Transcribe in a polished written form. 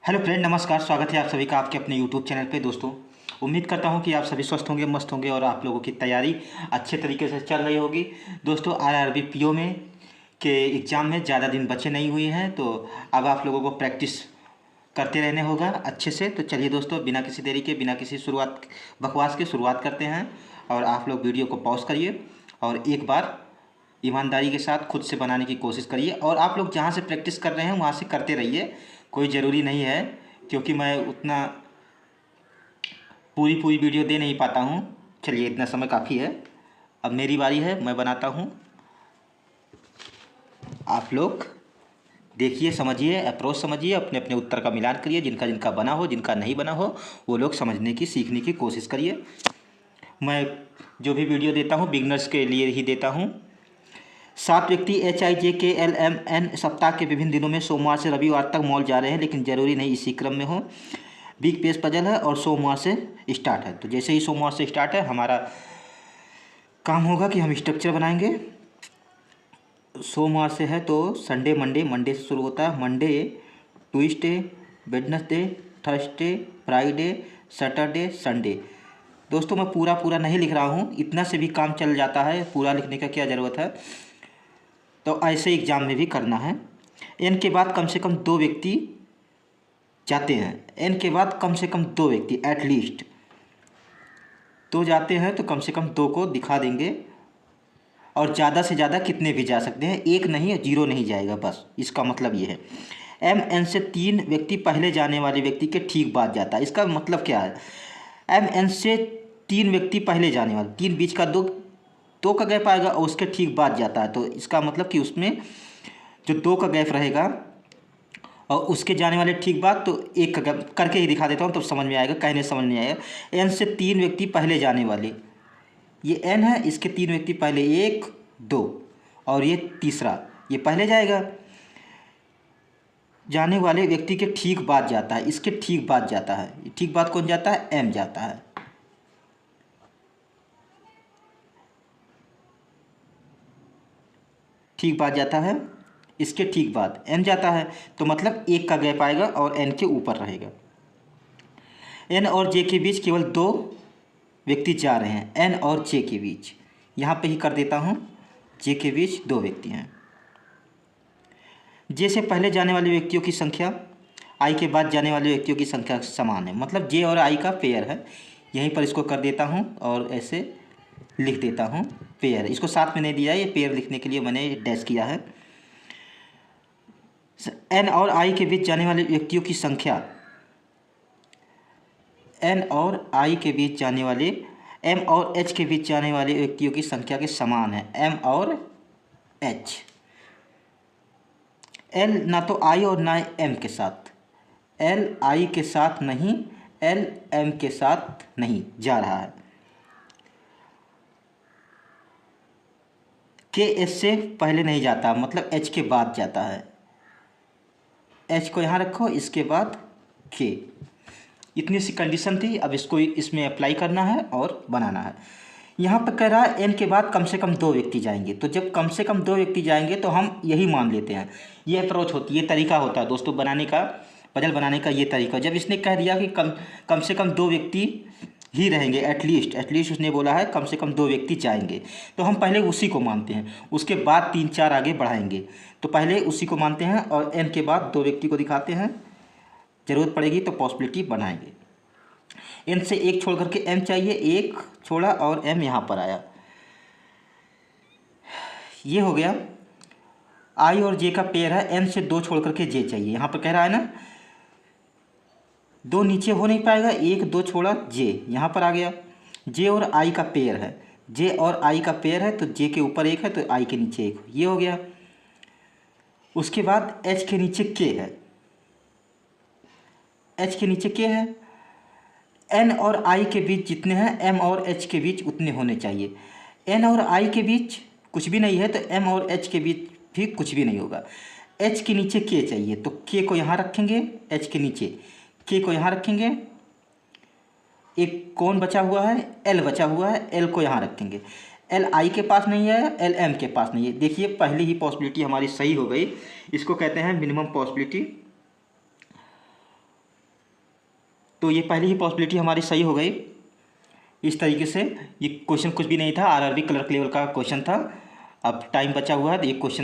Hello friend, नमस्कार। स्वागत है आप सभी का आपके अपने यूट्यूब चैनल पे। दोस्तों, उम्मीद करता हूँ कि आप सभी स्वस्थ होंगे, मस्त होंगे और आप लोगों की तैयारी अच्छे तरीके से चल रही होगी। दोस्तों, आरआरबी पीओ में के एग्ज़ाम में ज़्यादा दिन बचे नहीं हुए हैं, तो अब आप लोगों को प्रैक्टिस करते रहने होगा अच्छे से। तो चलिए दोस्तों, बिना किसी देरी के, बिना किसी बकवास के शुरुआत करते हैं। और आप लोग वीडियो को पॉज करिए और एक बार ईमानदारी के साथ खुद से बनाने की कोशिश करिए। और आप लोग जहाँ से प्रैक्टिस कर रहे हैं वहाँ से करते रहिए, कोई ज़रूरी नहीं है, क्योंकि मैं उतना पूरी पूरी वीडियो दे नहीं पाता हूँ। चलिए, इतना समय काफ़ी है। अब मेरी बारी है, मैं बनाता हूँ। आप लोग देखिए, समझिए, अप्रोच समझिए, अपने अपने उत्तर का मिलान करिए। जिनका जिनका बना हो, जिनका नहीं बना हो, वो लोग समझने की, सीखने की कोशिश करिए। मैं जो भी वीडियो देता हूँ बिगनर्स के लिए ही देता हूँ। 7 व्यक्ति HIJKLMN सप्ताह के विभिन्न दिनों में सोमवार से रविवार तक मॉल जा रहे हैं, लेकिन ज़रूरी नहीं इसी क्रम में हो। बिग पेज पजल है और सोमवार से स्टार्ट है। तो जैसे ही सोमवार से स्टार्ट है, हमारा काम होगा कि हम स्ट्रक्चर बनाएंगे। सोमवार से है तो संडे, मंडे से शुरू होता है। Monday, Tuesday, Wednesday, Thursday, Friday, Saturday, Sunday. दोस्तों, मैं पूरा नहीं लिख रहा हूँ, इतना से भी काम चल जाता है, पूरा लिखने का क्या ज़रूरत है। तो ऐसे एग्ज़ाम में भी करना है। एन के बाद कम से कम 2 व्यक्ति जाते हैं। एन के बाद कम से कम 2 व्यक्ति एटलीस्ट 2 जाते हैं, तो कम से कम 2 को दिखा देंगे। और ज़्यादा से ज़्यादा कितने भी जा सकते हैं, 1 नहीं, 0 नहीं जाएगा, बस इसका मतलब ये है। MN से 3 व्यक्ति पहले जाने वाले व्यक्ति के ठीक बाद जाता है। इसका मतलब क्या है? MN से 3 व्यक्ति पहले जाने वाले, 3 बीच का 2 का गैप आएगा और उसके ठीक बाद जाता है। तो इसका मतलब कि उसमें जो 2 का गैप रहेगा और उसके जाने वाले ठीक बाद, तो 1 का गैप करके ही दिखा देता हूँ, तो समझ में आएगा, कहने समझ नहीं आएगा। N से 3 व्यक्ति पहले जाने वाले, ये N है, इसके 3 व्यक्ति पहले, 1 2, और ये तीसरा, ये पहले जाएगा। जाने वाले व्यक्ति के ठीक बाद जाता है, इसके ठीक बाद जाता है। ठीक बाद कौन जाता है? M जाता है। ठीक बाद जाता है, इसके ठीक बाद M जाता है। तो मतलब 1 का गैप आएगा और N के ऊपर रहेगा। N और J के बीच केवल 2 व्यक्ति जा रहे हैं। N और J के बीच, यहाँ पे ही कर देता हूँ, J के बीच 2 व्यक्ति हैं। J से पहले जाने वाले व्यक्तियों की संख्या I के बाद जाने वाले व्यक्तियों की संख्या समान है। मतलब J और I का पेयर है। यहीं पर इसको कर देता हूँ और ऐसे लिख देता हूँ, पेयर। इसको साथ में नहीं दिया, ये पेयर लिखने के लिए मैंने डैश किया है। N और I के बीच जाने वाले व्यक्तियों की संख्या, N और I के बीच जाने वाले, M और H के बीच जाने वाले व्यक्तियों की संख्या के समान है। M और H, L ना तो I और ना M के साथ, L I के साथ नहीं, L M के साथ नहीं जा रहा है। K S से पहले नहीं जाता, मतलब H के बाद जाता है। H को यहाँ रखो, इसके बाद K। इतनी सी कंडीशन थी। अब इसको इसमें अप्लाई करना है और बनाना है। यहाँ पर कह रहा है N के बाद कम से कम 2 व्यक्ति जाएंगे। तो जब कम से कम 2 व्यक्ति जाएंगे तो हम यही मान लेते हैं। ये अप्रोच होती है, ये तरीका होता है दोस्तों बनाने का, पजल बनाने का ये तरीका। जब इसने कह दिया कि कम से कम 2 व्यक्ति ही रहेंगे, एटलीस्ट उसने बोला है कम से कम 2 व्यक्ति जाएंगे, तो हम पहले उसी को मानते हैं। उसके बाद 3-4 आगे बढ़ाएंगे, तो पहले उसी को मानते हैं और N के बाद 2 व्यक्ति को दिखाते हैं। ज़रूरत पड़ेगी तो पॉसिबिलिटी बनाएंगे। N से 1 छोड़ करके M चाहिए, 1 छोड़ा और M यहाँ पर आया। ये हो गया। I और J का पेयर है, N से 2 छोड़ करके J चाहिए। यहाँ पर कह रहा है ना, 2 नीचे हो नहीं पाएगा, 1 2 छोड़ा J यहाँ पर आ गया। J और I का पेयर है, J और I का पेयर है, तो J के ऊपर 1 है तो I के नीचे 1, ये हो गया। उसके बाद H के नीचे K है, H के नीचे K है। N और I के बीच जितने हैं, M और H के बीच उतने होने चाहिए। N और I के बीच कुछ भी नहीं है, तो M और H के बीच भी कुछ भी नहीं होगा। H के नीचे K चाहिए, तो K को यहाँ रखेंगे, H के नीचे K को यहाँ रखेंगे। एक कौन बचा हुआ है? L बचा हुआ है, L को यहाँ रखेंगे। L I के पास नहीं है, L M के पास नहीं है। देखिए, पहली ही पॉसिबिलिटी हमारी सही हो गई। इसको कहते हैं मिनिमम पॉसिबिलिटी। तो ये पहली ही पॉसिबिलिटी हमारी सही हो गई। इस तरीके से ये क्वेश्चन कुछ भी नहीं था, आरआरबी क्लर्क लेवल का क्वेश्चन था। अब टाइम बचा हुआ है तो एक क्वेश्चन